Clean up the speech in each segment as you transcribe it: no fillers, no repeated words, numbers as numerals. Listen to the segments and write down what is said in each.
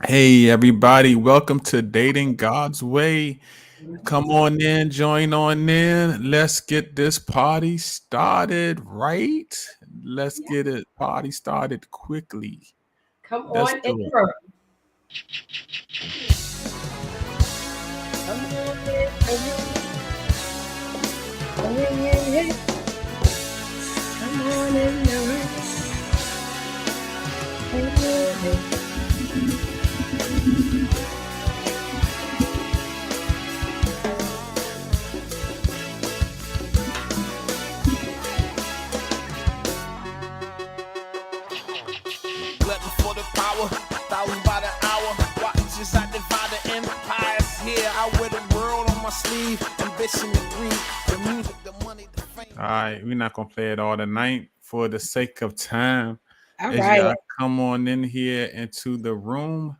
Hey, everybody, welcome to Dating God's Way. Come on in, join on in. Let's get this party started, right? Let's Yeah, get it party started quickly. come Let's on in do the it. room. Come on in the room. Yeah, yeah, yeah. Come on in the room. Yeah, yeah, yeah. Glutton for the power, thousands by the hour. Watch as I divide the empires here. I wear the world on my sleeve. Ambition to greed. The music, the money, the fame. All right, we're not gonna play it all tonight for the sake of time. All As right. y'all come on in here into the room.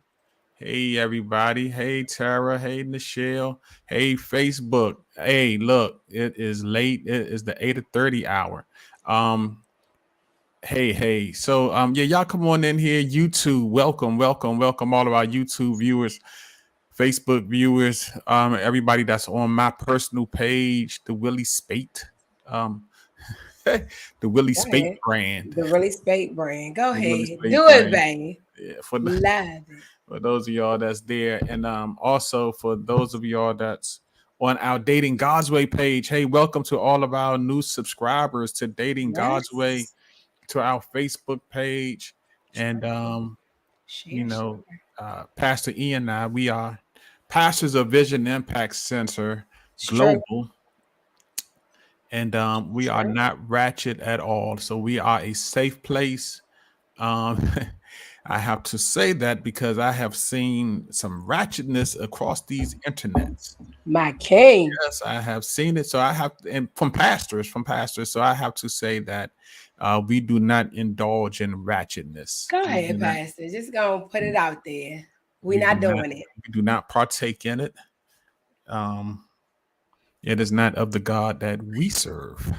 Hey everybody. Hey Tara. Hey Nichelle. Hey Facebook. Hey, look, it is late. It is the 8:30 hour. Um, hey. So yeah, y'all come on in here. YouTube, welcome all of our YouTube viewers, Facebook viewers, everybody that's on my personal page, the Willie Spate, um, the Willie Go Spate ahead. brand. The Really Spake brand. Go The Willie ahead. Spate Do it, brand. baby. Yeah, Love it. for those of y'all that's there, and also for those of y'all that's on our Dating God's Way page. Hey, welcome to all of our new subscribers to Dating God's Way, Yes. to our Facebook page, and you Share. know, Pastor Ian and I, we are pastors of Vision Impact Center It's true. Global, and we are True. not ratchet at all. So we are a safe place. Um, I have to say that because I have seen some ratchetness across these internets. My king. Yes, I have seen it. So I have, and from pastors. So I have to say that we do not indulge in ratchetness. Go We do ahead, not. Pastor. Just gonna put it out there. We're We do not not. doing it. We do not partake in it. Um, it is not of the God that we serve.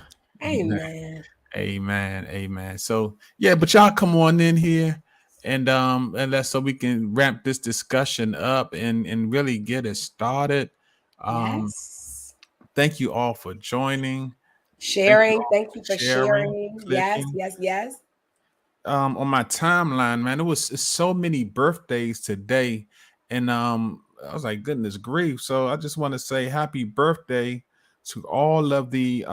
Amen. Amen. Amen. So yeah, but y'all come on in here and let's so we can ramp this discussion up and really get it started. Um, Yes. thank you all for joining. Thank you Sharing. all Thank for you for sharing, sharing. Yes, clicking. yes, yes. On my timeline, man, it's so many birthdays today, and I was like, goodness grief. So I just want to say happy birthday to all of the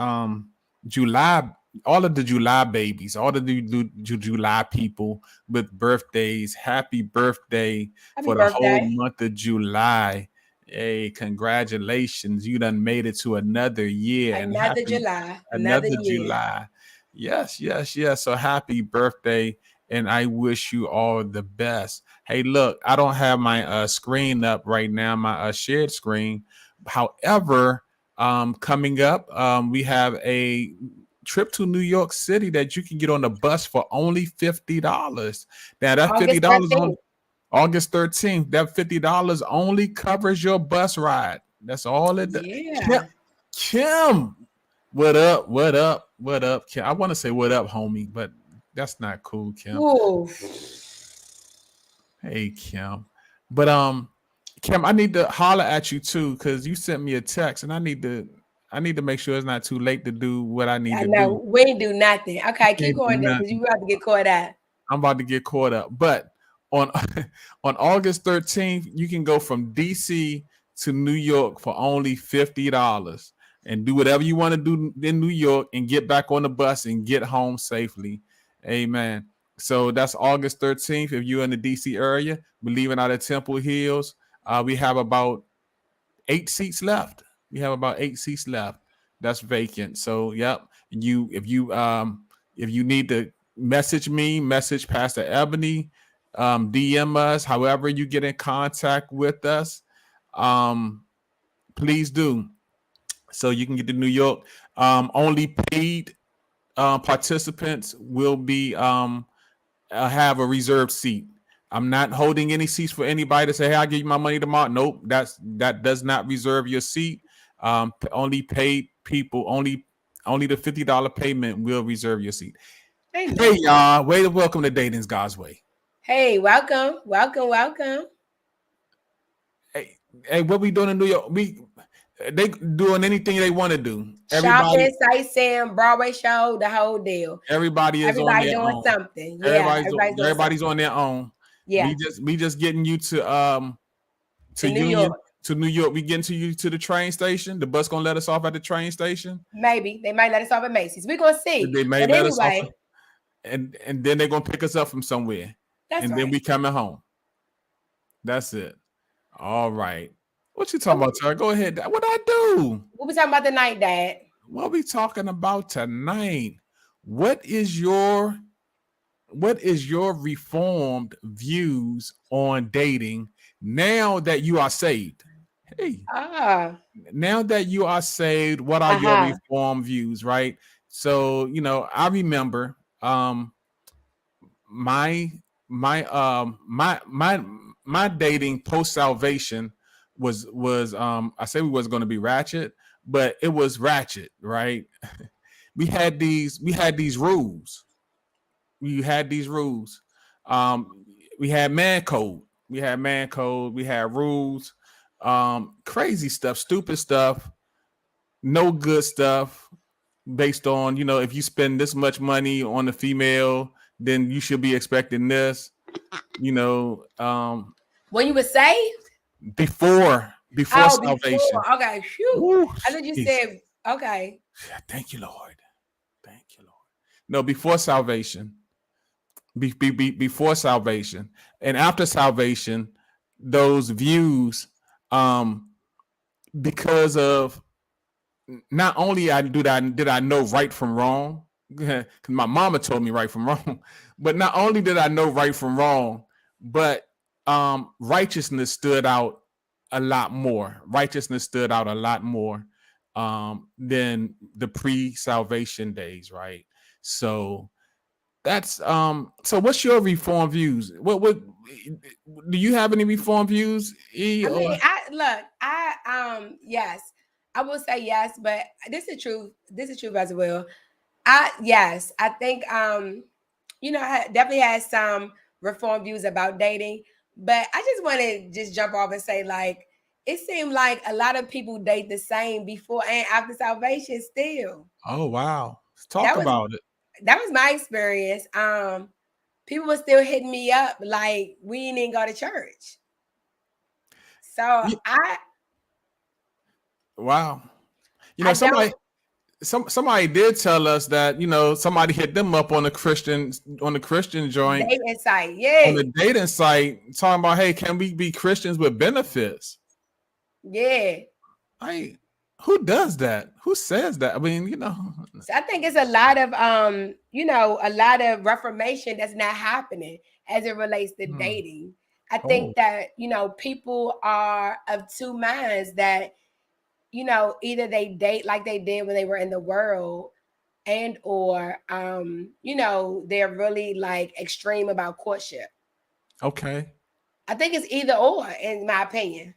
July, all of the July babies, all of the July people with birthdays. Happy birthday Happy for the whole birthday. month of July. Hey, congratulations. You done made it to another year, and Another happy July. Another another year. July. Yes. So happy birthday, and I wish you all the best. Hey, look, I don't have my screen up right now, my shared screen. However, coming up, we have a trip to New York City that you can get on the bus for only $50. Now that August $50 on 13th. August 13th, that $50 only covers your bus ride. That's all it does. Kim, Yeah. Kim, what up? What up, Kim? I want to say what up, homie, but that's not cool, Kim. Ooh. Hey, Kim. But Kim, I need to holler at you too because you sent me a text, and I need to make sure it's not too late to do what I need I to do. know. We ain't do nothing. Okay, keep Can't do going there because nothing. you about to get caught up. I'm about to get caught up. But on on August 13th, you can go from DC to New York for only $50 and do whatever you want to do in New York and get back on the bus and get home safely. Amen. So that's August 13th. If you're in the DC area, we're leaving out of Temple Hills. We have about 8 seats left. We have about 8 seats left. That's vacant. So yep. You if you need to message me, message Pastor Ebony, DM us, however you get in contact with us. Um, please do. So you can get to New York. Only paid participants will be have a reserved seat. I'm not holding any seats for anybody to say, "Hey, I'll give you my money tomorrow." Nope, that does not reserve your seat. Only paid people, only the $50 payment will reserve your seat. Hey Amen. y'all, way to welcome to Dating's God's Way. Hey, welcome. Welcome. Welcome. Hey, what we doing in New York? They doing anything they want to do. Shopping, sightseeing, Broadway show, the whole deal. Everybody is on Everybody their doing own. something. Yeah, Everybody's on their own. Yeah, We just getting you to New Union York. to New York. We getting to you to the train station. The bus gonna let us off at the train station. Maybe they might let us off at Macy's. We're gonna see. They may But let us anyway, off, and then they're gonna pick us up from somewhere, that's and right. then we coming home. That's it. All right. What you talking about, Tara? Go ahead. What I do? What we talking about tonight, Dad? What we talking about tonight? What is your reformed views on dating now that you are saved? Hey, now that you are saved, what are your reformed views, right? So, I remember my dating post salvation was I say we was going to be ratchet, but it was ratchet, right? we had these rules. We had these rules. We had man code. We had rules. Crazy stuff, stupid stuff, no good stuff based on, if you spend this much money on a female, then you should be expecting this, when you were saved? Before salvation. Before. Okay, shoot. Ooh, I thought you said, okay. Thank you, Lord. No, before salvation. Before salvation. And after salvation, those views, because of not only did I know right from wrong, because my mama told me right from wrong, but not only did I know right from wrong, but righteousness stood out a lot more. Than the pre-salvation days, right? So that's so what's your reform views? What do you have any reform views? Yes, I will say yes, but this is truth as well. I think I definitely had some reform views about dating, but I just want to just jump off and say, like, it seemed like a lot of people date the same before and after salvation still. Oh wow. Let's talk about it. That was my experience. People were still hitting me up like we didn't go to church. So wow. Somebody did tell us that, somebody hit them up on the Christian joint. Dating site, yeah. On the dating site, talking about, hey, can we be Christians with benefits? Yeah. Who does that? Who says that? I mean, So I think it's a lot of a lot of reformation that's not happening as it relates to dating. I think that, people are of two minds that, either they date like they did when they were in the world, and or they're really like extreme about courtship. Okay. I think it's either or, in my opinion.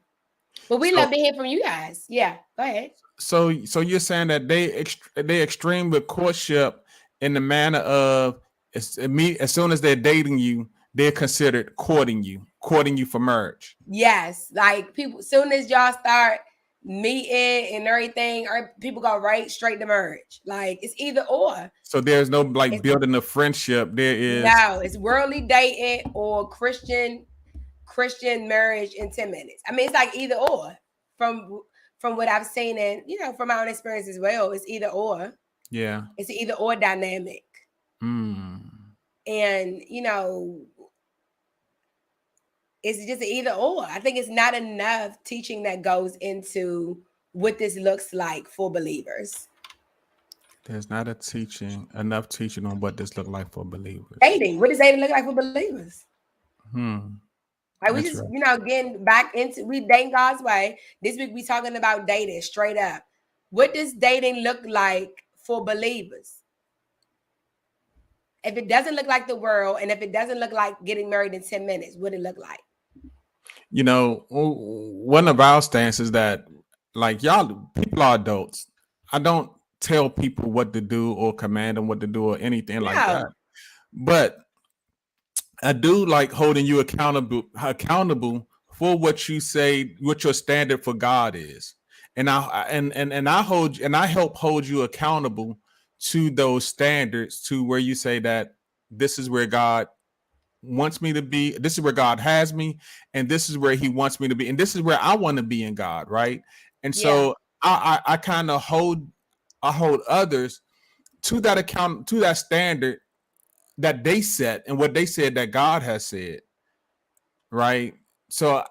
But we love to hear from you guys. Yeah, go ahead. So you're saying that they extreme with courtship in the manner of as soon as they're dating you, they're considered courting you for marriage. Yes, like people, soon as y'all start meeting and everything, or people go right straight to marriage. Like it's either or. So there's no building a friendship. There is no. It's worldly dating or Christian marriage in 10 minutes. I mean, it's like either or from what I've seen, and from my own experience as well. It's either or. Yeah. It's an either or dynamic. And it's just an either or. I think it's not enough teaching that goes into what this looks like for believers. There's not enough teaching on what this looks like for believers. Dating. What does dating look like for believers? Like we That's just, right. Getting back into we dating God's way. This week we talking about dating straight up. What does dating look like for believers? If it doesn't look like the world, and if it doesn't look like getting married in 10 minutes, what it look like? One of our stances that, like, people are adults. I don't tell people what to do or command them what to do or anything like that. But I do like holding you accountable for what you say, what your standard for God is. And I help hold you accountable to those standards, to where you say that this is where God wants me to be, this is where God has me, and this is where he wants me to be, and this is where I want to be in God, right? And so I kind of hold others to that account, to that standard that they set and what they said that God has said, right? So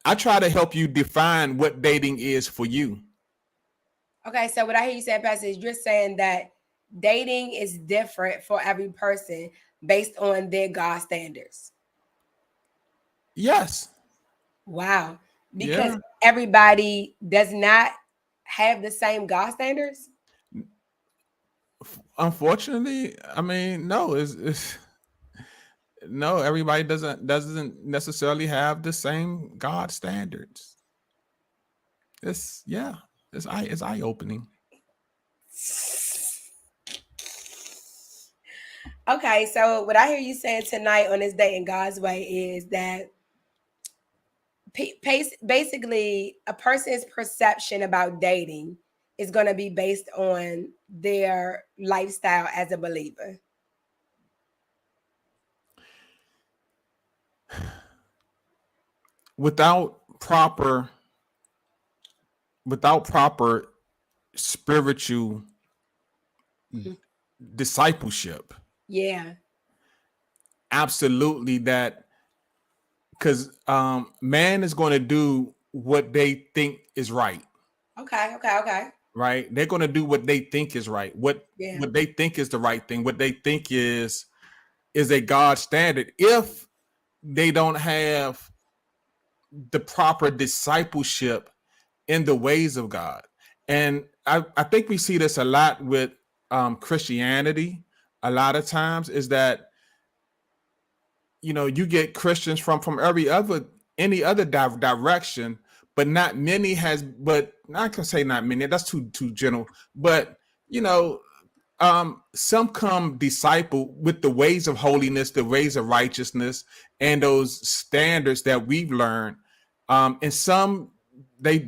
I try to help you define what dating is for you. Okay, so what I hear you saying, Pastor, is you're saying that dating is different for every person based on their God standards. Yes. Wow. Because everybody does not have the same God standards? Unfortunately, I mean, no, it's no, everybody doesn't necessarily have the same God standards. It's eye opening. Okay, so what I hear you saying tonight on this Day in God's Way is that basically a person's perception about dating is going to be based on their lifestyle as a believer. Without proper spiritual discipleship. Yeah. Absolutely, that because man is going to do what they think is right. Okay. Right? They're going to do what they think is right. What they think is the right thing. What they think is a God standard. If they don't have the proper discipleship in the ways of God. And I think we see this a lot with Christianity. A lot of times is that, you know, you get Christians from any other direction, but not many but I can say not many, that's too general, but you know, some come disciple with the ways of holiness, the ways of righteousness, and those standards that we've learned. And some they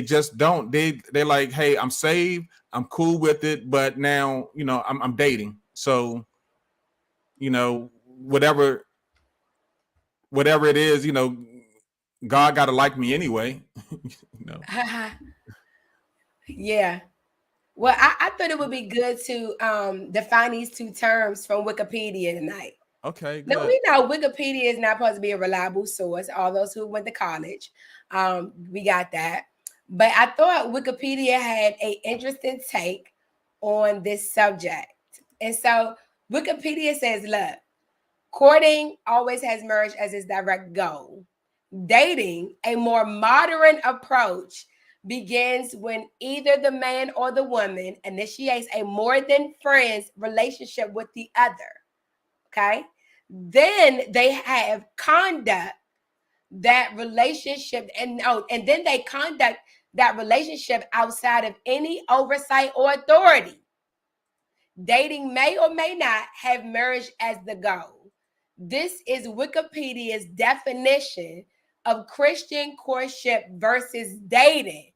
just don't. They're like, hey, I'm saved, I'm cool with it, but now, you know, I'm dating, so, you know, whatever it is, you know, God got to like me anyway. You know. Yeah. Well, I thought it would be good to define these two terms from Wikipedia tonight. Okay, good. Now, we know Wikipedia is not supposed to be a reliable source. All those who went to college, we got that. But I thought Wikipedia had an interesting take on this subject. And so Wikipedia says, look, courting always has marriage as its direct goal. Dating, a more modern approach, begins when either the man or the woman initiates a more than friends relationship with the other. Okay. Then they have conduct that relationship and then they conduct that relationship outside of any oversight or authority. Dating may or may not have marriage as the goal. This is Wikipedia's definition of Christian courtship versus dating.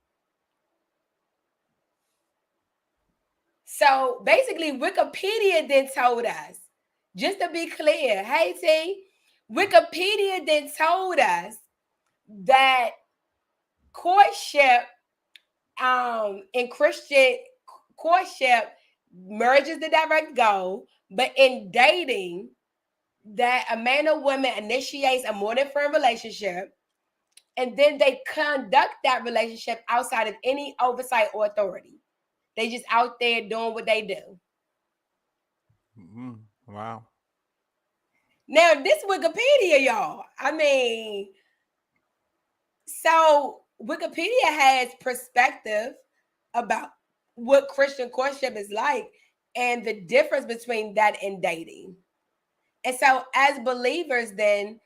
So basically, Wikipedia then told us, just to be clear, hey T, Wikipedia then told us that courtship in Christian courtship, marriage is the direct goal, but in dating, that a man or woman initiates a more than friend relationship, and then they conduct that relationship outside of any oversight or authority. They just out there doing what they do. Mm-hmm. Wow. Now, this Wikipedia, y'all. I mean, so Wikipedia has perspective about what Christian courtship is like and the difference between that and dating. And so as believers, then,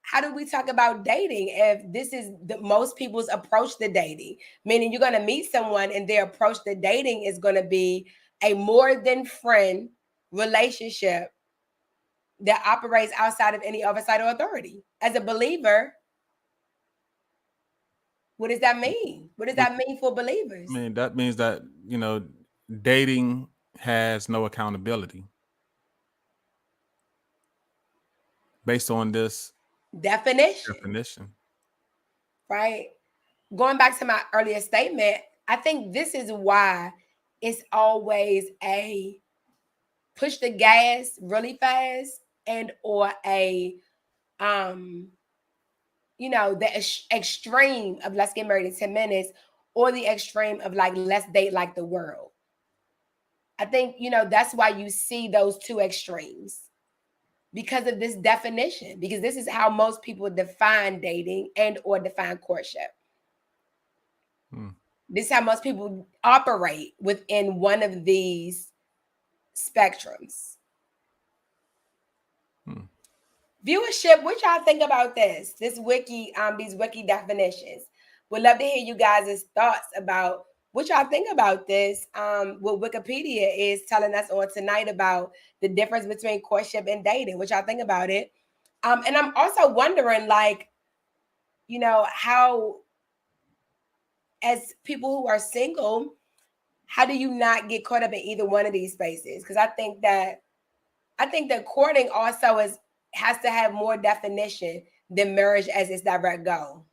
how do we talk about dating if this is most people's approach to dating? Meaning you're going to meet someone and their approach to dating is going to be a more than friend relationship that operates outside of any oversight or authority. As a believer, What does that mean? What does that mean for believers? I mean, that means that, dating has no accountability based on this definition. Right? Going back to my earlier statement, I think this is why it's always a push the gas really fast and or a the extreme of let's get married in 10 minutes or the extreme of like let's date like the world. I think that's why you see those two extremes because of this definition, because this is how most people define dating and or define courtship. This is how most people operate within one of these spectrums. Viewership, what y'all think about this? These wiki definitions. Would love to hear you guys' thoughts about what y'all think about this. What Wikipedia is telling us on tonight about the difference between courtship and dating. What y'all think about it? And I'm also wondering, like, how, as people who are single, how do you not get caught up in either one of these spaces? Because I think that courting also has to have more definition than marriage as its direct goal.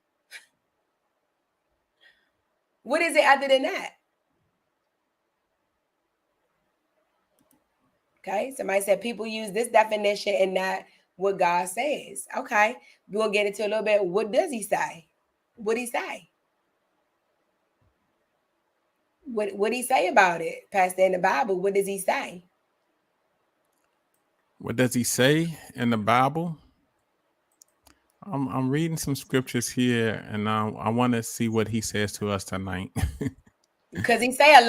What is it other than that? Okay, somebody said people use this definition and not what God says. Okay, we'll get into a little bit. What does he say? What did he say? What did he say about it? Pastor, in the Bible, what does he say? What does he say in the Bible? I'm reading some scriptures here, and I want to see what he says to us tonight. Because he say a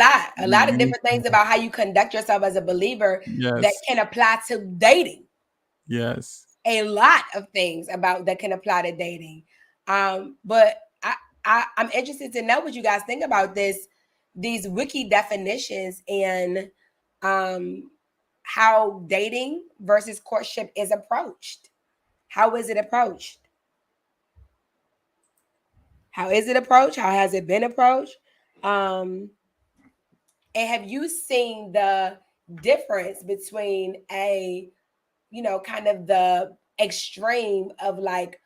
lot of different things about how you conduct yourself as a believer that can apply to dating. Yes. A lot of things about that can apply to dating. But I'm interested to know what you guys think about these wiki definitions and how dating versus courtship is approached. How is it approached? How is it approached? How has it been approached? And have you seen the difference between kind of the extreme of like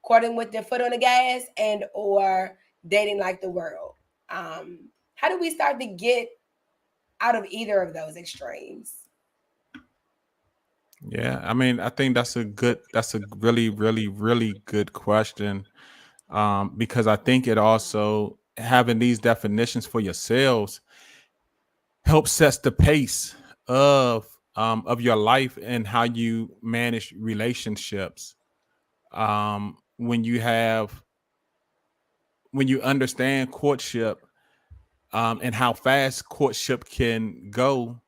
courting with their foot on the gas and or dating like the world? How do we start to get out of either of those extremes? Yeah, I mean, I think that's a really, really, really good question. Because I think it also having these definitions for yourselves helps sets the pace of your life and how you manage relationships. When you understand courtship and how fast courtship can go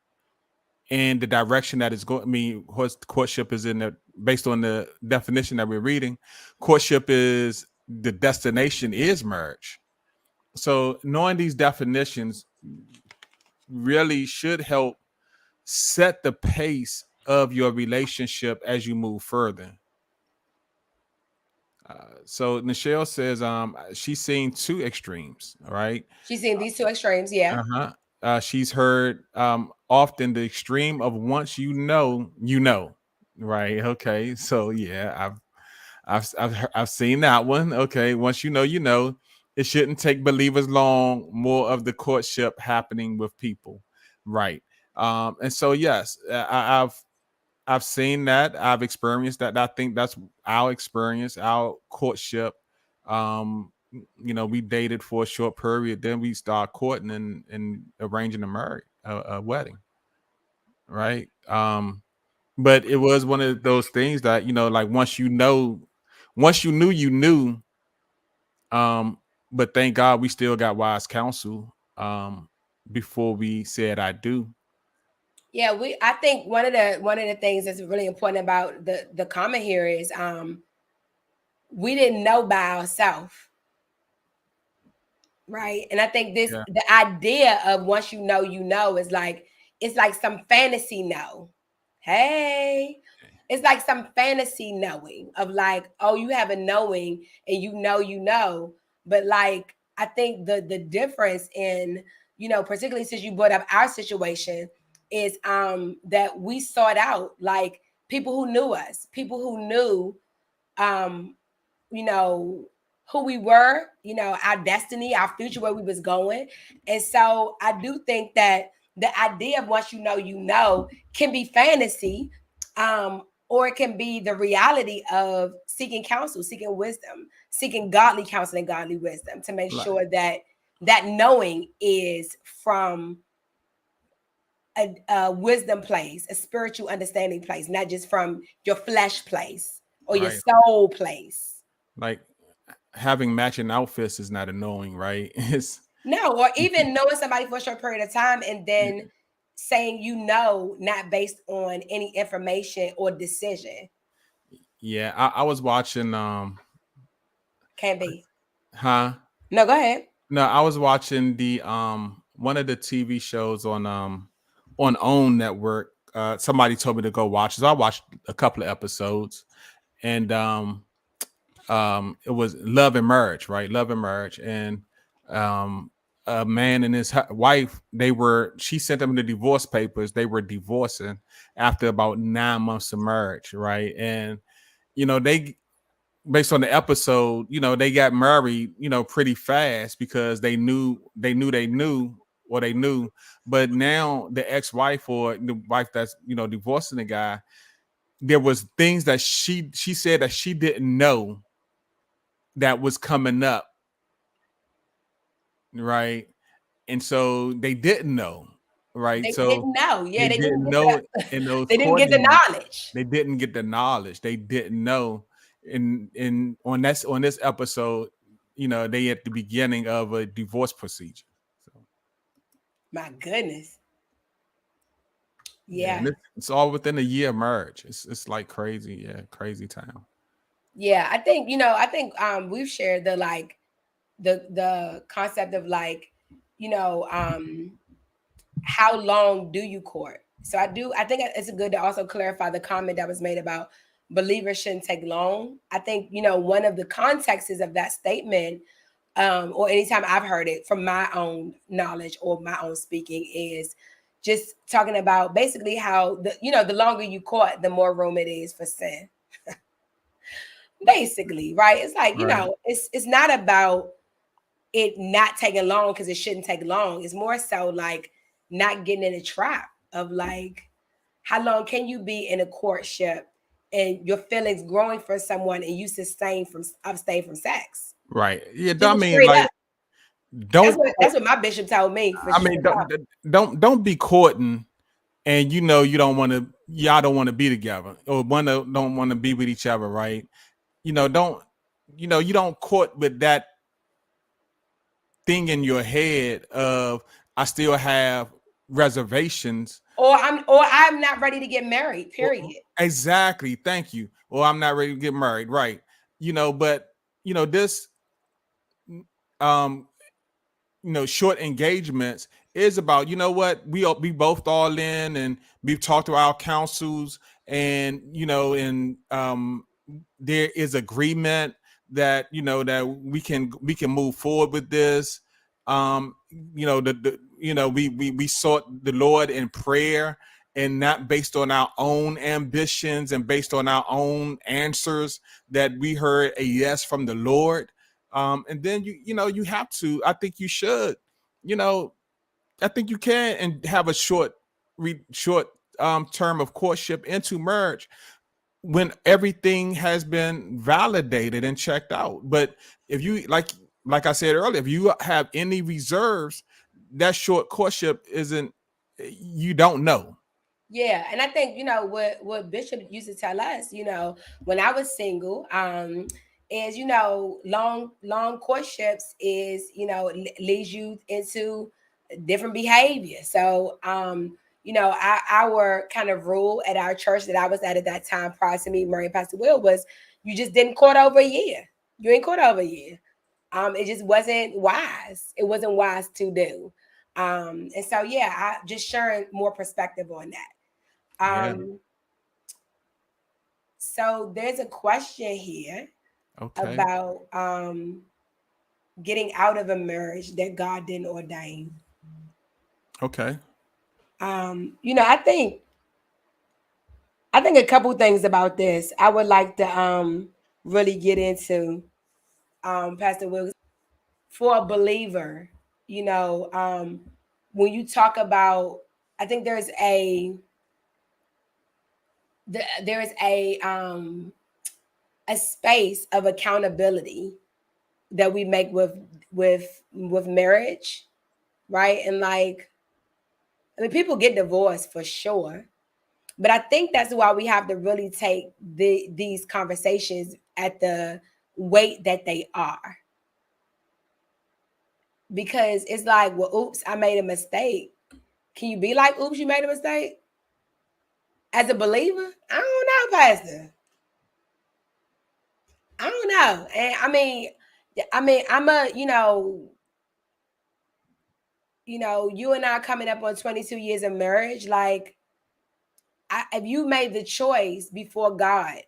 and the direction that it's going. I mean, courtship is based on the definition that we're reading. Courtship is the destination is marriage. So knowing these definitions really should help set the pace of your relationship as you move further. So Nichelle says she's seen two extremes, right? She's seen these two extremes, yeah. She's heard often the extreme of once you know, right? Okay, so yeah, I've seen that one. Okay, once you know, it shouldn't take believers long. More of the courtship happening with people, right? And so yes, I've seen that. I've experienced that. I think that's our experience, our courtship. We dated for a short period, then we start courting and arranging a wedding, right? But it was one of those things that like once you knew. But thank God we still got wise counsel before we said I do. Yeah, I think one of the things that's really important about the comment here is we didn't know by ourselves. Right. And I think the idea of once you know is like it's like some fantasy know. Hey, it's like some fantasy knowing of like, oh, you have a knowing and you know, but like I think the difference in, you know, particularly since you brought up our situation, is that we sought out like people who knew us, people who knew you know, who we were, you know, our destiny, our future, where we was going. And so I do think that the idea of once you know, can be fantasy, or it can be the reality of seeking counsel, seeking wisdom, seeking godly counsel and godly wisdom to make Right. sure that that knowing is from a wisdom place, a spiritual understanding place, not just from your flesh place or your Right. soul place. Like having matching outfits is not a knowing, right? It's No, or even knowing somebody for a short period of time and then saying you know, not based on any information or decision. yeah. I was watching Can't be. huh? No, go ahead. No, I was watching the one of the TV shows on OWN network. Somebody told me to go watch. So I watched a couple of episodes, and it was Love and Marriage, right? Love and Marriage, and a man and his wife, she sent them the divorce papers. They were divorcing after about 9 months of marriage, right? And you know, they based on the episode, you know, they got married, you know, pretty fast because they knew, or they knew. But now the ex-wife or the wife that's, you know, divorcing the guy, there was things that she said that she didn't know that was coming up, right? And so they didn't know, right? They So didn't know. Yeah, they they didn't didn't get know the, in those they didn't get the courting, knowledge. they didn't get the knowledge. They didn't know. And on this episode, you know, they at the beginning of a divorce procedure. So My goodness. yeah, Yeah. and it's all within a year of marriage. It's like crazy, yeah, crazy time. Yeah. I think, you know, we've shared the like the concept of like, you know, how long do you court? So I think it's good to also clarify the comment that was made about believers shouldn't take long. I think, you know, one of the contexts of that statement, or anytime I've heard it from my own knowledge or my own speaking, is just talking about basically how the longer you court, the more room it is for sin. Basically, right? It's like, you Right. know, it's not about it not taking long because it shouldn't take long. It's more so like not getting in a trap of like, how long can you be in a courtship and your feelings growing for someone and you abstain from sex? Right. Yeah, I Just mean, straight like, up. don't That's what my bishop told me. For I straight mean, up. don't be courting and you know you don't want to, y'all don't want to be together, or don't want to be with each other, right? You know, you don't court with that thing in your head of I still have reservations. Or I'm not ready to get married, period. Exactly. Thank you. Or I'm not ready to get married. Right. You know, but you know, this um, short engagements is about, you know what, we both all in and we've talked to our councils, and and there is agreement that that we can move forward with this. We sought the Lord in prayer, and not based on our own ambitions and based on our own answers, that we heard a yes from the Lord. And then you have to, I think you should, I think you can, and have a short term of courtship into marriage when everything has been validated and checked out. But if you like I said earlier, if you have any reserves, that short courtship isn't, you don't know. Yeah, and I think what Bishop used to tell us, when I was single, is long courtships is leads you into different behavior. So our kind of rule at our church that I was at that time, prior to me marrying Pastor Will, was you just didn't court over a year. You ain't court over a year. It just wasn't wise. It wasn't wise to do. And so yeah, I just sharing more perspective on that. Yeah. So there's a question here Okay. about getting out of a marriage that God didn't ordain. Okay. I think a couple things about this I would like to really get into, Pastor Wilkes. For a believer, when you talk about, I think there's a space of accountability that we make with marriage, right? And like, I mean, people get divorced for sure, but I think that's why we have to really take these conversations at the weight that they are, because it's like, well, oops, I made a mistake. Can you be like, oops, you made a mistake? As a believer, I don't know, Pastor. I don't know. And I mean, I'm a, you and I coming up on 22 years of marriage. Like, if you made the choice before God,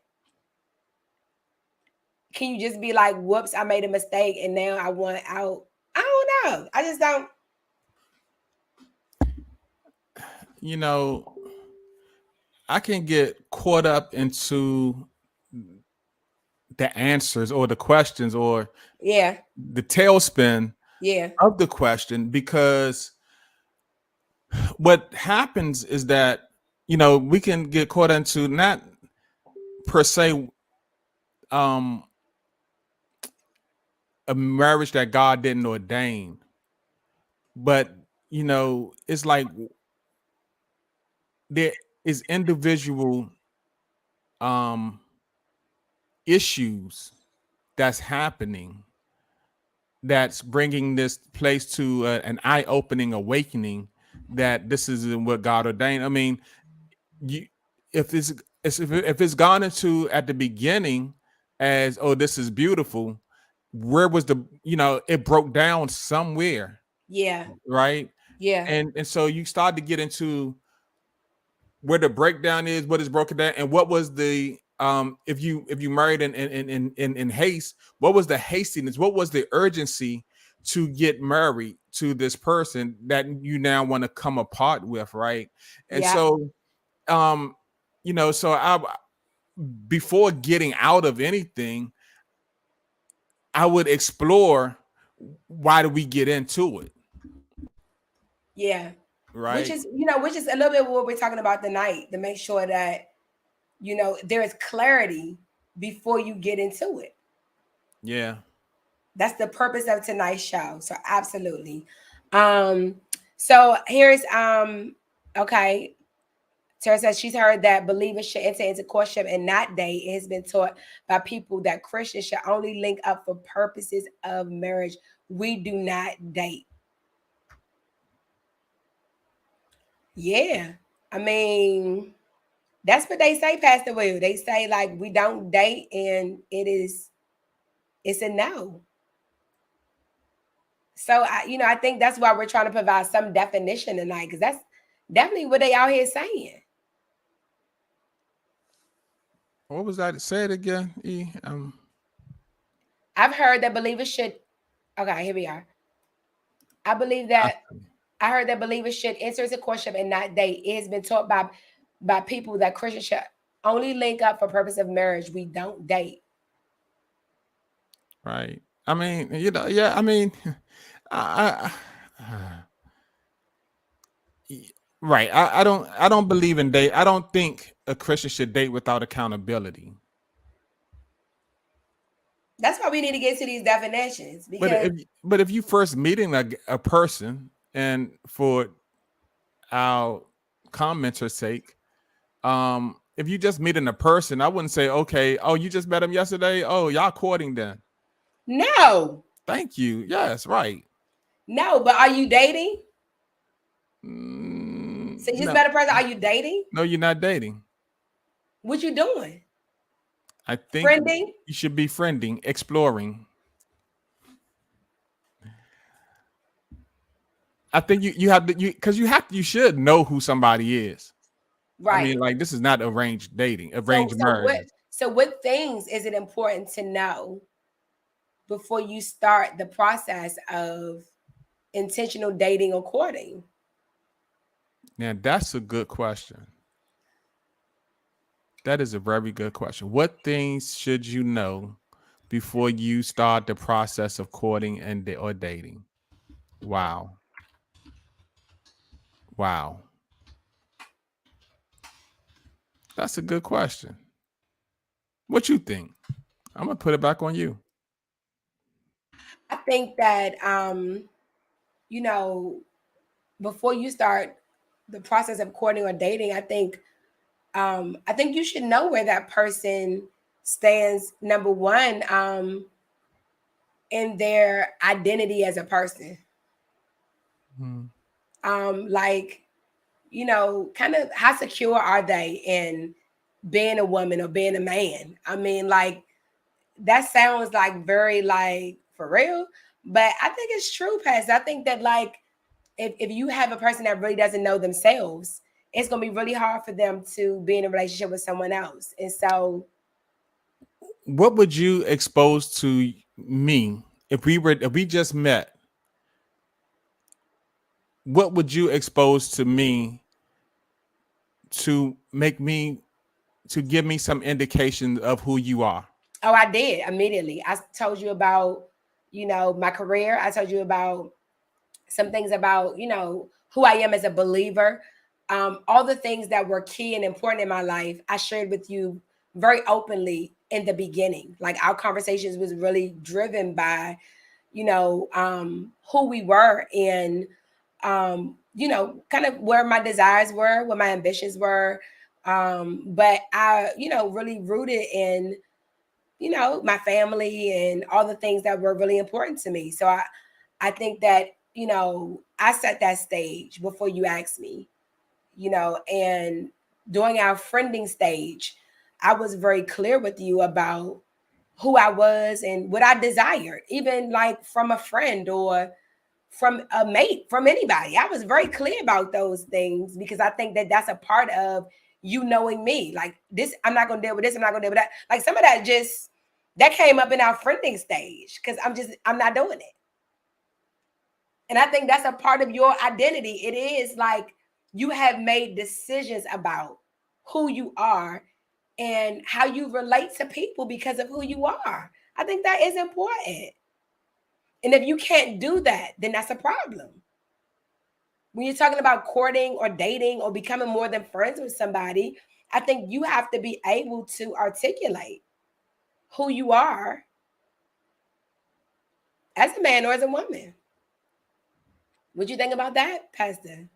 can you just be like, whoops, I made a mistake and now I want out? I don't know. I just don't. I can get caught up into the answers or the questions or the tailspin of the question, because what happens is that we can get caught into not per se a marriage that God didn't ordain, but it's like there is individual issues that's happening that's bringing this place to an eye-opening awakening that this isn't what God ordained. I mean, if it's gone into at the beginning as, oh, this is beautiful, where was it broke down somewhere. Yeah. Right. Yeah. And so you start to get into where the breakdown is, what is broken down, and what was the if you married in haste, what was the hastiness, what was the urgency to get married to this person that you now want to come apart with, right? And so so I, before getting out of anything, I would explore, why do we get into it? Yeah. Right. Which is a little bit what we're talking about tonight, to make sure that there is clarity before you get into it. Yeah. That's the purpose of tonight's show. So absolutely. So here's okay. Tara says she's heard that believers should enter into courtship and not date. It has been taught by people that Christians should only link up for purposes of marriage. We do not date. Yeah. I mean, that's what they say, Pastor Will. They say, like, we don't date, and it's a no. So I think that's why we're trying to provide some definition tonight, because that's definitely what they out here saying. What was that? Say it again, E. I've heard that believers should. Okay, here we are. I believe that I heard that believers should enter into courtship and not date. It has been taught by people that Christians should only link up for purpose of marriage. We don't date. Right. I mean, yeah. I mean, right. I don't believe in date. I don't think a Christian should date without accountability. That's why we need to get to these definitions. Because but if you first meeting a person, and for our commenter's sake, if you just meeting a person, I wouldn't say, okay, oh, you just met him yesterday, oh, y'all courting then. No. Thank you. Yes, right. No, but are you dating? So you just met a person, are you dating? No, you're not dating. What you doing? I think friending? You should be friending, exploring. I think you have to, because you should know who somebody is. Right. I mean, like, this is not arranged dating, arranged marriage. So what things is it important to know before you start the process of intentional dating or courting? Now, that's a good question. That is a very good question. What things should you know before you start the process of courting or dating? Wow. Wow. That's a good question. What you think? I'm gonna put it back on you. I think that before you start the process of courting or dating, I think you should know where that person stands. Number one, in their identity as a person. Like, kind of how secure are they in being a woman or being a man? I mean, like, that sounds like very like for real, but I think it's true, Pastor. I think that like if you have a person that really doesn't know themselves, it's gonna be really hard for them to be in a relationship with someone else. And so, what would you expose to me if we just met? What would you expose to me to give me some indication of who you are? oh, I did immediately. I told you about, my career. I told you about some things about, who I am as a believer. All the things that were key and important in my life, I shared with you very openly in the beginning. Like, our conversations was really driven by, who we were and, kind of where my desires were, what my ambitions were. But I, really rooted in, my family and all the things that were really important to me. So I think that, I set that stage before you asked me, and during our friending stage, I was very clear with you about who I was and what I desired, even like from a friend or from a mate, from anybody. I was very clear about those things because I think that that's a part of you knowing me. Like, this, I'm not going to deal with this. I'm not going to deal with that. Like, some of that came up in our friending stage because I'm not doing it. And I think that's a part of your identity. It is like you have made decisions about who you are and how you relate to people because of who you are. I think that is important. And if you can't do that, then that's a problem. When you're talking about courting or dating or becoming more than friends with somebody, I think you have to be able to articulate who you are as a man or as a woman. What do you think about that, Pastor?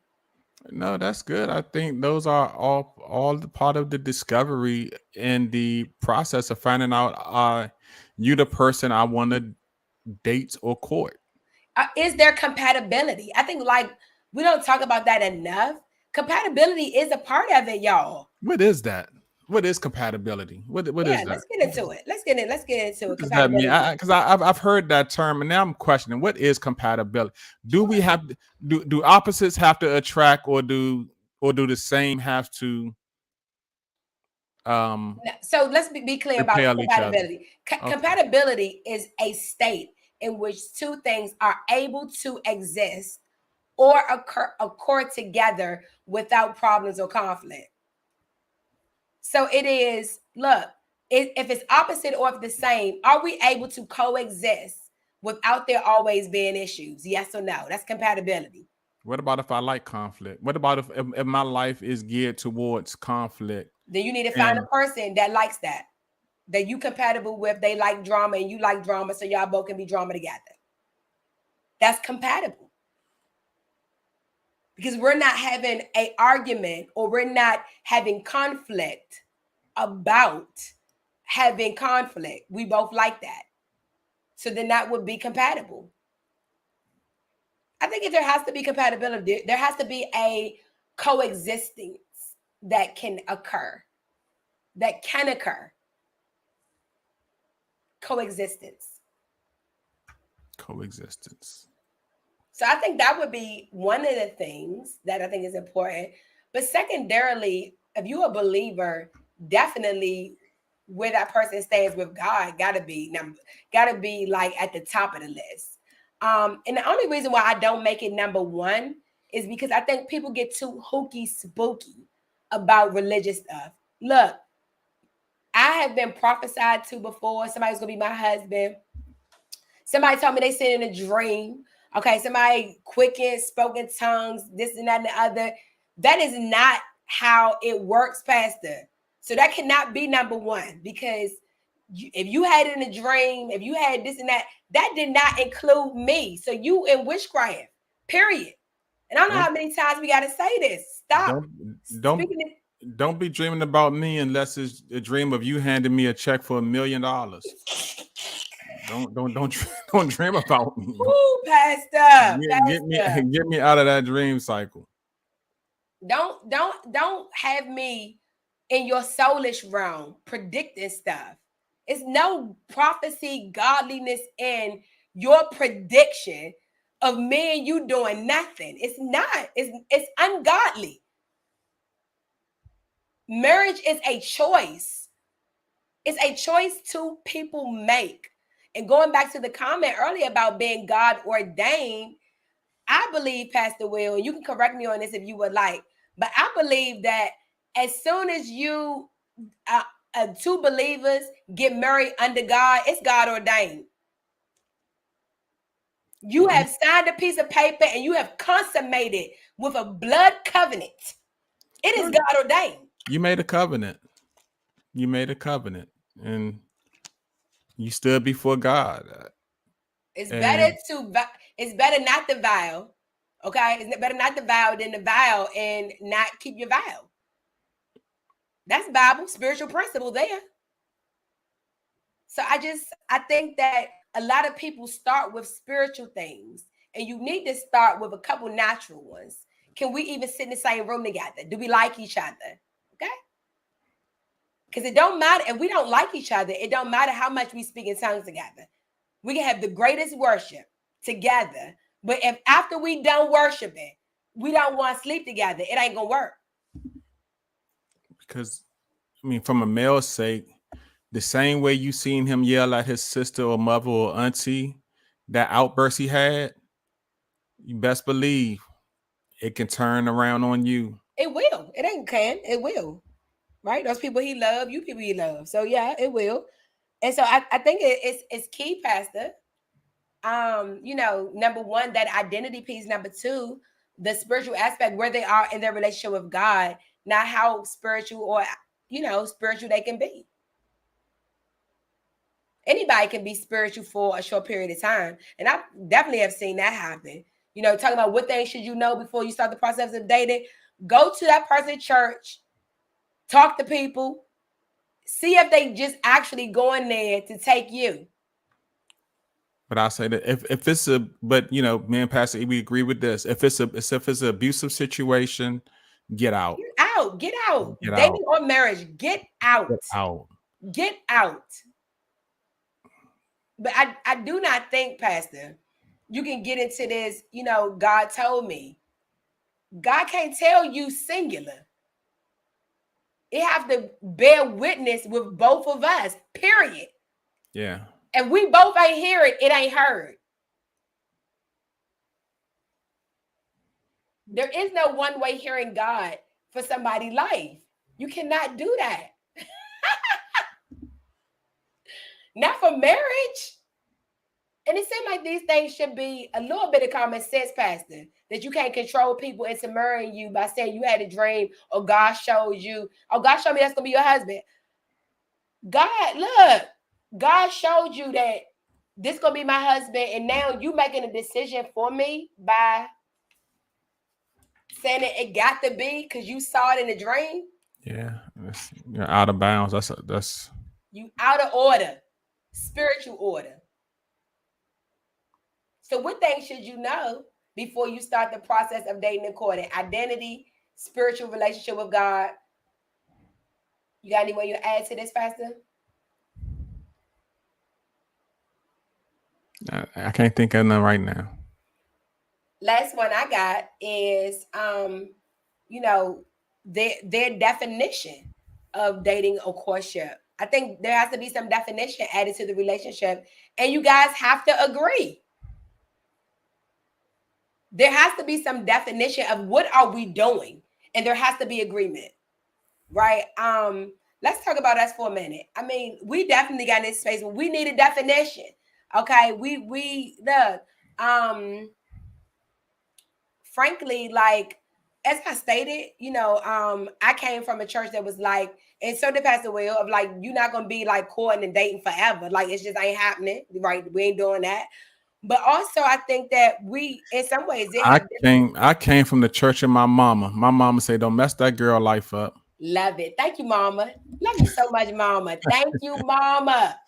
No, that's good. I think those are all the part of the discovery and the process of finding out you the person I want to date or court. Is there compatibility? I think like we don't talk about that enough. Compatibility is a part of it, y'all. What is that? What is compatibility? What is that? Let's get into it. Let's get into it. Does that mean? Because I've heard that term, and now I'm questioning what is compatibility. Do we have do opposites have to attract, or do the same have to? So let's be clear about compatibility. Compatibility is a state in which two things are able to exist or occur together without problems or conflict. So it is, look, if it's opposite or if the same, are we able to coexist without there always being issues? Yes or no? That's compatibility. What about if I like conflict? What about if my life is geared towards conflict? Then you need to find a person that likes that you compatible with. They like drama and you like drama, so y'all both can be drama together. That's compatible. Because we're not having an argument or we're not having conflict about having conflict. We both like that. So then that would be compatible. I think if there has to be compatibility, there has to be a coexistence that can occur. Coexistence. So I think that would be one of the things that I think is important. But secondarily, if you're a believer, definitely where that person stands with God gotta be like at the top of the list. And the only reason why I don't make it number one is because I think people get too hooky spooky about religious stuff. Look, I have been prophesied to before. Somebody's gonna be my husband. Somebody told me they seen in a dream. Okay, somebody quickened, spoken tongues, this and that and the other. That is not how it works, Pastor. So that cannot be number one, because if you had it in a dream, if you had this and that, that did not include me. So you in witchcraft, period. And I don't know how many times we got to say this. Stop. Don't be dreaming about me unless it's a dream of you handing me a check for $1 million. Don't dream about me. Ooh, Pastor. Get me out of that dream cycle. Don't have me in your soulish realm predicting stuff. It's no prophecy, godliness in your prediction of me and you doing nothing. It's not. It's ungodly. Marriage is a choice. It's a choice two people make. And going back to the comment earlier about being God ordained, I believe, Pastor Will, and you can correct me on this if you would like, but I believe that as soon as you two believers get married under God, it's God ordained. You have signed a piece of paper and you have consummated with a blood covenant. It is God ordained. You made a covenant. And you stood before God. It's better not to vow. Okay, it's better not to vow than to vow and not keep your vow. That's Bible, spiritual principle there. So I think that a lot of people start with spiritual things, and you need to start with a couple natural ones. Can we even sit in the same room together? Do we like each other? Okay. Because it don't matter if we don't like each other. It don't matter how much we speak in tongues together. We can have the greatest worship together, but if after we done worshiping, we don't want to sleep together, it ain't gonna work. Because, I mean, from a male's sake, the same way you seen him yell at his sister or mother or auntie, that outburst he had, you best believe it can turn around on you. It will. It ain't can. It will. Right? Those people he loved, you people he loved. So yeah, it will. And so I think it's key, Pastor. Number one, that identity piece. Number two, the spiritual aspect, where they are in their relationship with God, not how spiritual or spiritual they can be. Anybody can be spiritual for a short period of time. And I definitely have seen that happen. Talking about what things should you know before you start the process of dating. Go to that person's church, talk to people, see if they just actually going there to take you. But I say that if it's me and Pastor, we agree with this. If it's an abusive situation, get out. Get out. Dating or marriage, get out. Get out. But I do not think, Pastor, you can get into this, God told me. God can't tell you singular. It have to bear witness with both of us, period. Yeah. If we both ain't hear it, it ain't heard. There is no one way hearing God for somebody's life. You cannot do that. Not for marriage. And it seems like these things should be a little bit of common sense, Pastor, that you can't control people into marrying you by saying you had a dream or God showed you. Oh, God showed me that's going to be your husband. God showed you that this going to be my husband, and now you making a decision for me by saying that it got to be because you saw it in a dream. Yeah, you're out of bounds. That's you out of order, spiritual order. So what things should you know before you start the process of dating and courting? Identity, spiritual relationship with God. You got anyone you add to this, Pastor? I can't think of none right now. Last one I got is, their definition of dating or courtship. I think there has to be some definition added to the relationship, and you guys have to agree. There has to be some definition of what are we doing, and there has to be agreement, right? Let's talk about us for a minute. I mean, we definitely got in this space where we need a definition. Okay, frankly, like as I stated, I came from a church that was like, and so did Pastor Will, of like, you're not gonna be like courting and dating forever. Like it's just ain't happening, right? We ain't doing that. But also, I think that we, in some ways, I came from the church of my mama. My mama said, "Don't mess that girl life up." Love it. Thank you, Mama. Love you so much, Mama. Thank you, Mama.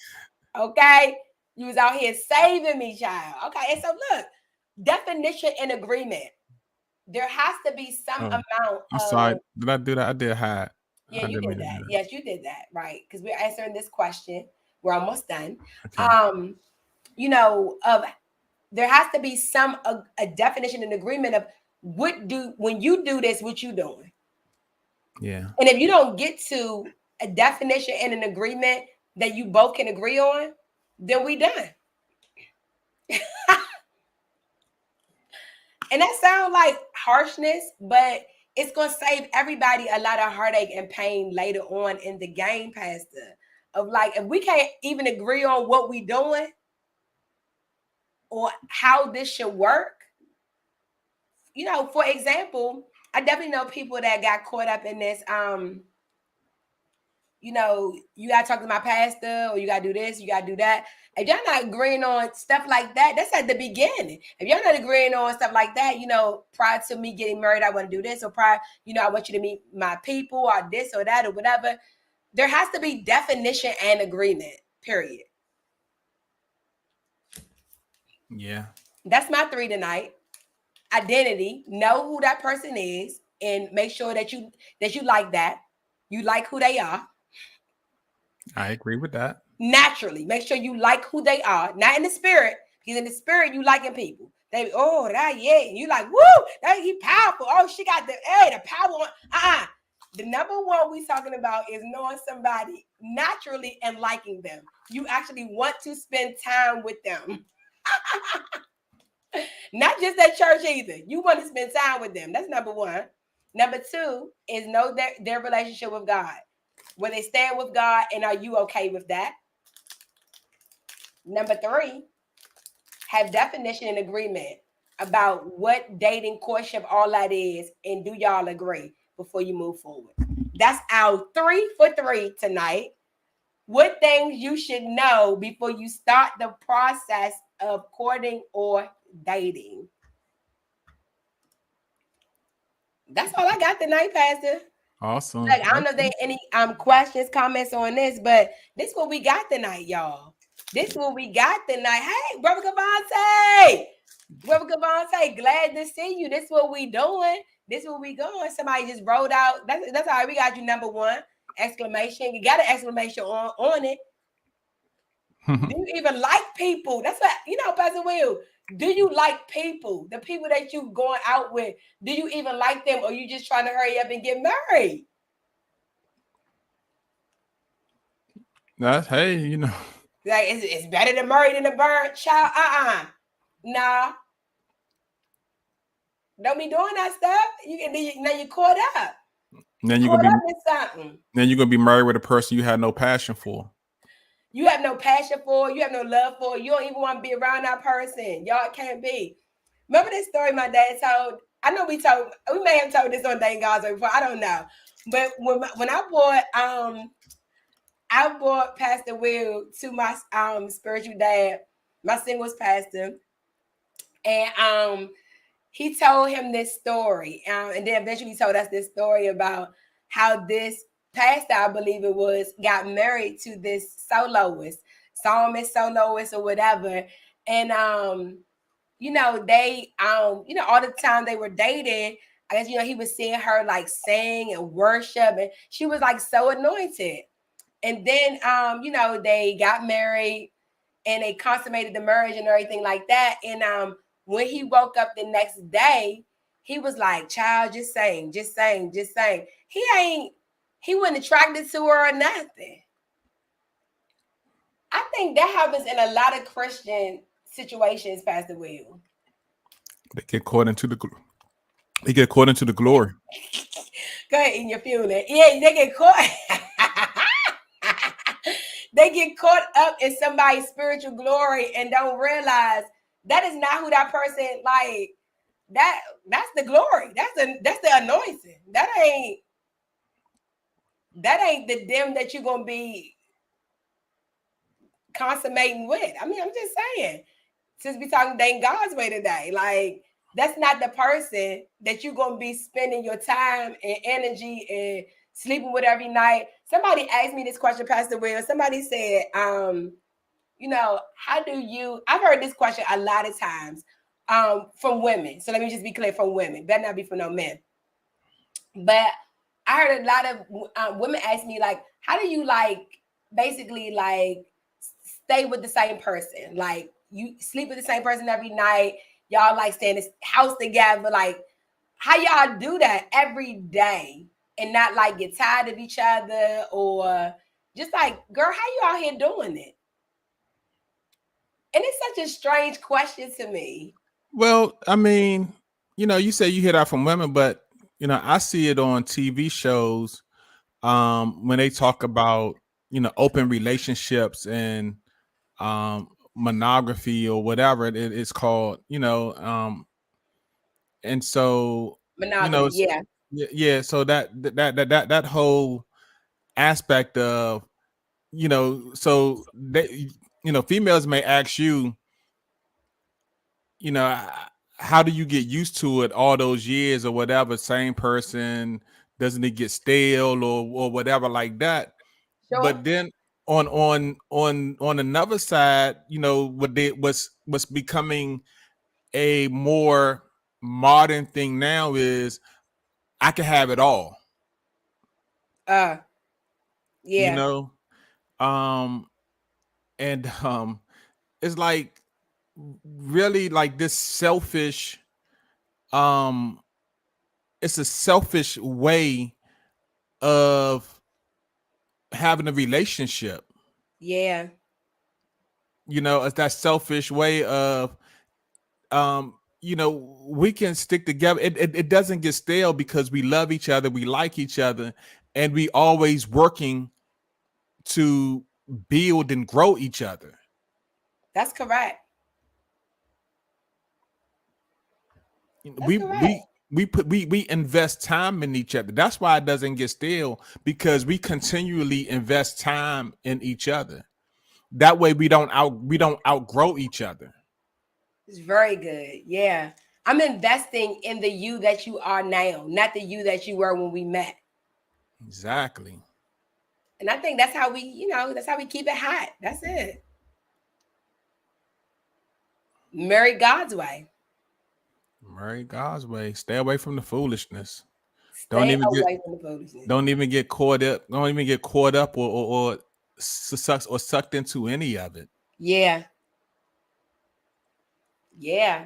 Okay, you was out here saving me, child. Okay, and so look, definition and agreement. There has to be some amount. I'm sorry. Did I do that? I did hide. Yeah, you did that. Yes, you did that. Right, because we're answering this question. We're almost done. Okay. There has to be a definition and agreement of when you do this, what you doing. Yeah. And if you don't get to a definition and an agreement that you both can agree on, then we done. And that sounds like harshness, but it's going to save everybody a lot of heartache and pain later on in the game, Pastor. Of like, if we can't even agree on what we doing or how this should work, for example, I definitely know people that got caught up in this. You got to talk to my pastor, or you got to do this, you got to do that. If y'all not agreeing on stuff like that, that's at the beginning. If y'all not agreeing on stuff like that, prior to me getting married, I want to do this, or prior, I want you to meet my people, or this or that, or whatever. There has to be definition and agreement, period. Yeah. That's my 3 tonight. Identity, know who that person is, and make sure that you like that. You like who they are. I agree with that. Naturally, make sure you like who they are, not in the spirit. Because in the spirit, you liking people. You like, woo, he powerful. Oh, she got the power. The number one we talking about is knowing somebody naturally and liking them. You actually want to spend time with them. Not just at church either. You want to spend time with them. That's number one. Number 2 is know their relationship with God. Where they stand with God, and are you okay with that? Number 3, have definition and agreement about what dating, courtship, all that is, and do y'all agree before you move forward? That's our 3 for 3 tonight. What things you should know before you start the process of courting or dating. That's all I got tonight, Pastor. Awesome. Like, I don't know if there are any questions, comments on this, but this is what we got tonight, y'all. This is what we got tonight. Hey, Brother Cavante. Brother Cavante, glad to see you. This is what we doing. This is what we going. Somebody just wrote out. That's all right. We got you number 1. Exclamation. You got an exclamation on it. Do you even like people? That's what, Pastor Will. Do you like people? The people that you going out with, do you even like them, or you just trying to hurry up and get married? That's like it's better to marry than to burn, child. Nah. Don't be doing that stuff. Now you caught up. Then you're gonna be married with a person you had no passion for. You have no passion for, you have no love for, you don't even want to be around that person. Y'all can't be. Remember this story my dad told? I know we may have told this on Thank God's before, I don't know. But when I brought Pastor Will to my spiritual dad, my singles pastor, and he told him this story. And then eventually he told us this story about how this pastor, I believe it was, got married to this soloist, psalmist, soloist, or whatever. And they all the time they were dating, I guess he was seeing her like sing and worship, and she was like so anointed. And then they got married and they consummated the marriage and everything like that. And when he woke up the next day, he was like, child, just sing. He wasn't attracted to her or nothing. I think that happens in a lot of Christian situations, Pastor Will. They get caught into the glory. Go ahead, in your funeral. Yeah, they get caught. They get caught up in somebody's spiritual glory and don't realize that is not who that person like. That's the glory. That's the anointing. That ain't the them that you're gonna be consummating with. I mean, I'm just saying, since we talking dating God's way today, like that's not the person that you're gonna be spending your time and energy and sleeping with every night. Somebody asked me this question, Pastor Will. Somebody said, you know, how do you? I've heard this question a lot of times from women. So let me just be clear, from women. Better not be from no men. But I heard a lot of women ask me, like, how do you like basically like stay with the same person? Like you sleep with the same person every night. Y'all like stay in this house together. Like how y'all do that every day and not like get tired of each other, or just like, girl, how you out here doing it? And it's such a strange question to me. Well, I mean, you know, you say you hear that from women, but you know, I see it on TV shows when they talk about, you know, open relationships and monogamy or whatever it's called, you know, and so Monogamy, you know, yeah. yeah. So that whole aspect of, you know, so they, you know, females may ask you, you know, how do you get used to it all those years or whatever? Same person, doesn't it get stale or whatever like that? Sure. But then on another side, you know, what's becoming a more modern thing now is I can have it all. Yeah. You know, and it's like really like this selfish, it's a selfish way of having a relationship. Yeah. You know, it's that selfish way of you know, we can stick together. It doesn't get stale because we love each other, we like each other, and we always working to build and grow each other. That's correct. We invest time in each other. That's why it doesn't get stale, because we continually invest time in each other. That way we don't outgrow each other. It's very good. Yeah. I'm investing in the you that you are now, not the you that you were when we met. Exactly. And I think that's how we, you know, that's how we keep it hot. That's it. Marry God's way. Marry God's way. Stay away from the foolishness. Stay away from the foolishness. Don't even get caught up. Don't even get caught up or sucked into any of it. Yeah. Yeah.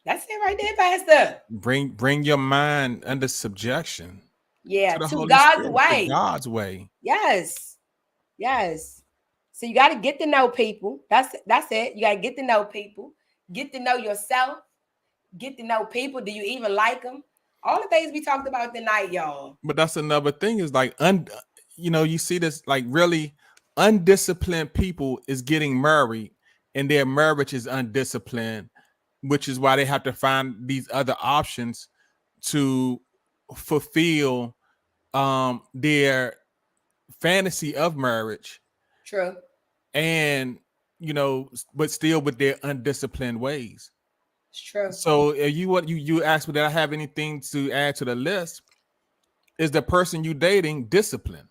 That's it right there, Pastor. Bring your mind under subjection. Yeah, to God's Spirit, way. to God's way. Yes. Yes. So you got to get to know people. That's it. You got to get to know people. Get to know yourself. Get to know people. Do you even like them? All the things we talked about tonight, y'all. But that's another thing is like, you know, you see this like really undisciplined people is getting married and their marriage is undisciplined, which is why they have to find these other options to fulfill their fantasy of marriage. True. And, you know, but still with their undisciplined ways. It's true. So you asked me, did I have anything to add to the list? Is the person you dating disciplined?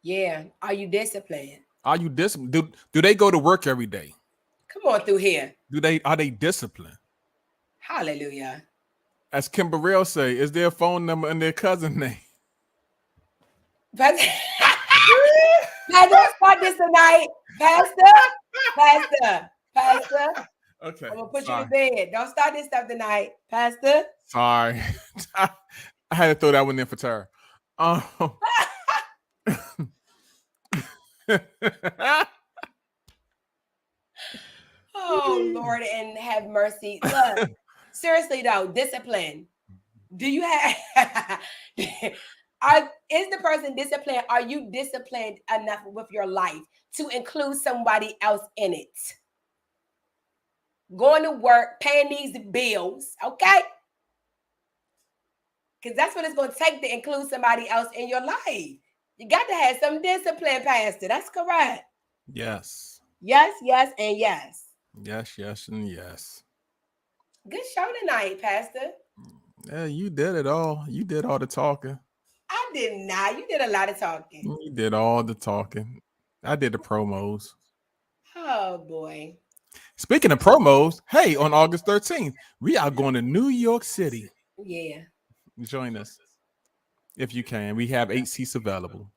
Yeah. Are you disciplined? Are you disciplined? Do they go to work every day? Come on through here. Are they disciplined? Hallelujah. As Kim Burrell say, is their phone number and their cousin name? Pastor, don't start this tonight. Pastor. Okay. I'm gonna put you to bed. Don't start this stuff tonight, Pastor. Sorry. I had to throw that one in for Tara. Oh, Lord, and have mercy. Look, seriously though, discipline. Do you have is the person disciplined? Are you disciplined enough with your life to include somebody else in it? Going to work, paying these bills, okay? Because that's what it's going to take to include somebody else in your life. You got to have some discipline, Pastor. That's correct. Yes. Yes, yes, and yes. Yes, yes, and yes. Good show tonight, Pastor. Yeah, you did it all. You did all the talking. I did not. You did a lot of talking. You did all the talking. I did the promos. Oh, boy. Speaking of promos, hey, on August 13th, we are going to New York City. Yeah. Join us if you can. We have 8 seats available.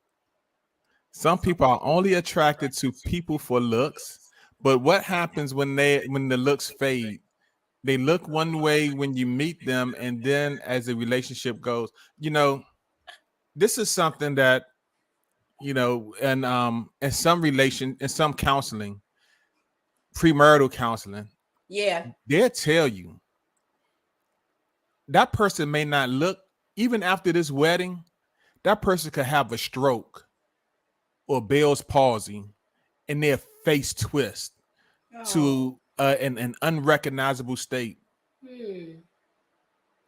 Some people are only attracted to people for looks, but what happens when the looks fade? They look one way when you meet them, and then as the relationship goes, this is something that, in some counseling, premarital counseling, Yeah. they'll tell you that person may not look, even after this wedding, that person could have a stroke or Bell's palsy and their face twist to an unrecognizable state.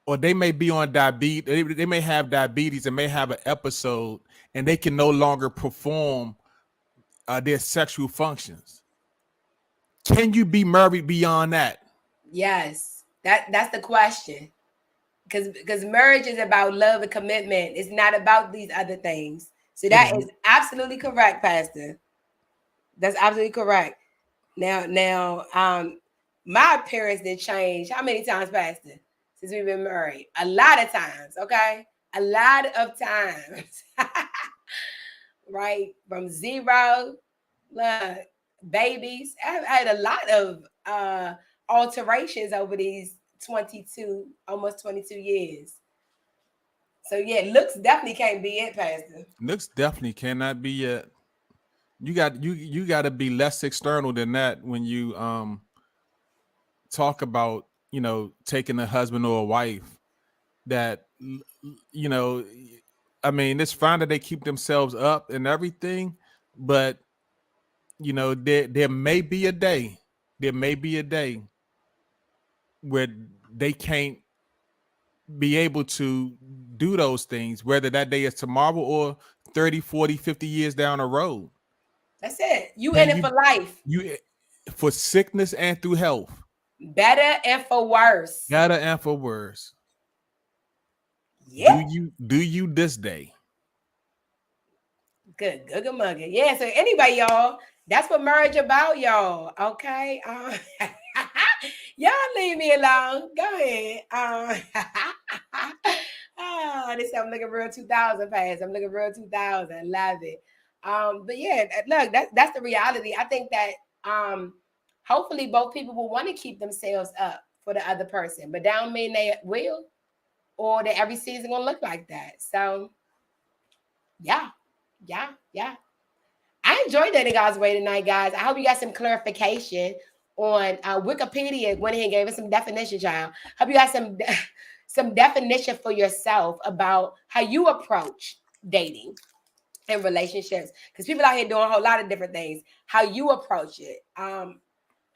Or they may be on diabetes. They may have diabetes and may have an episode and they can no longer perform their sexual functions. Can you be married beyond that? Yes, that's the question. Because marriage is about love and commitment. It's not about these other things. So that is absolutely correct, Pastor. That's absolutely correct. Now, my appearance did change. How many times, Pastor, since we've been married? A lot of times, okay? A lot of times. Right? From zero, look, babies. I've had a lot of alterations over these almost 22 years. So yeah, looks definitely can't be it, Pastor. Looks definitely cannot be it. You got to be less external than that when you talk about taking a husband or a wife. That I mean, it's fine that they keep themselves up and everything, but there may be a day. There may be a day where they can't be able to do those things, whether that day is tomorrow or 30, 40, 50 years down the road. That's it. You in it for life. You for sickness and through health. Better and for worse. Better and for worse. Yeah. Do you this day? Good mugger. Yeah. So anybody, y'all, that's what marriage about, y'all. Okay. Y'all leave me alone. Go ahead. They say I'm looking real 2000 Pass. I'm looking real 2000. Love it. But yeah, look, that's the reality. I think that hopefully both people will want to keep themselves up for the other person, but that don't mean they will, or that every season gonna look like that. So yeah. I enjoyed Dating God's Way tonight, guys. I hope you got some clarification on Wikipedia. Went ahead and gave us some definition, child. Hope you got some definition for yourself about how you approach dating and relationships, because people out here doing a whole lot of different things. How you approach it.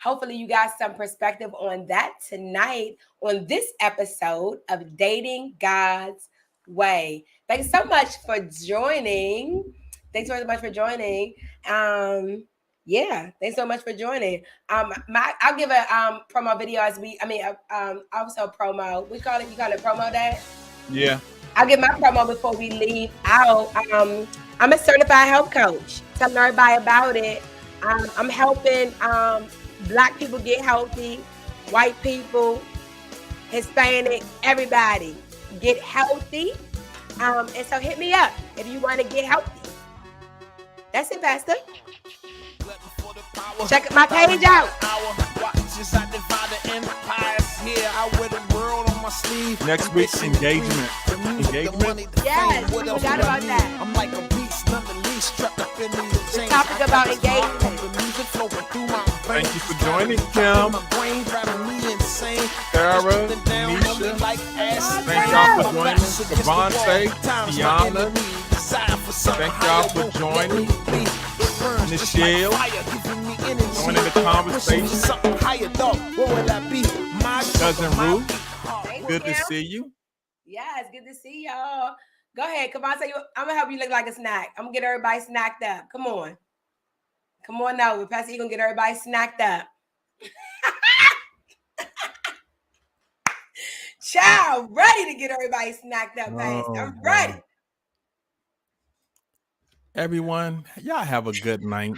Hopefully you got some perspective on that tonight on this episode of Dating God's Way. Thanks so much for joining. Thanks so much for joining. Yeah, thanks so much for joining. I'll give a promo video also promo. We call it, you call it promo, Dad? Yeah. I'll give my promo before we leave out. I'm a certified health coach. Telling everybody about it. I'm helping Black people get healthy, white people, Hispanic, everybody get healthy. And so hit me up if you want to get healthy. That's it, Pastor. Check my page out. Next week's engagement. Yes, we forgot about that. I'm like a beast, none the least, strapped up in the The topic about engagement. The music flowing through my Thank you for joining, Kim. My brain driving me insane. Sarah, Drifting down on me Nisha. like acid. Thank y'all for joining. Devontae, Tiana. Thank y'all for joining. Michelle, joining the conversation. Cousin Ruth, good to see you. Yeah, it's good to see y'all. Go ahead, come on. I'm gonna help you look like a snack. I'm gonna get everybody snacked up. Come on over. Pastor, you gonna get everybody snacked up. Child, ready to get everybody snacked up, Pastor. I'm ready. Everyone, y'all have a good night.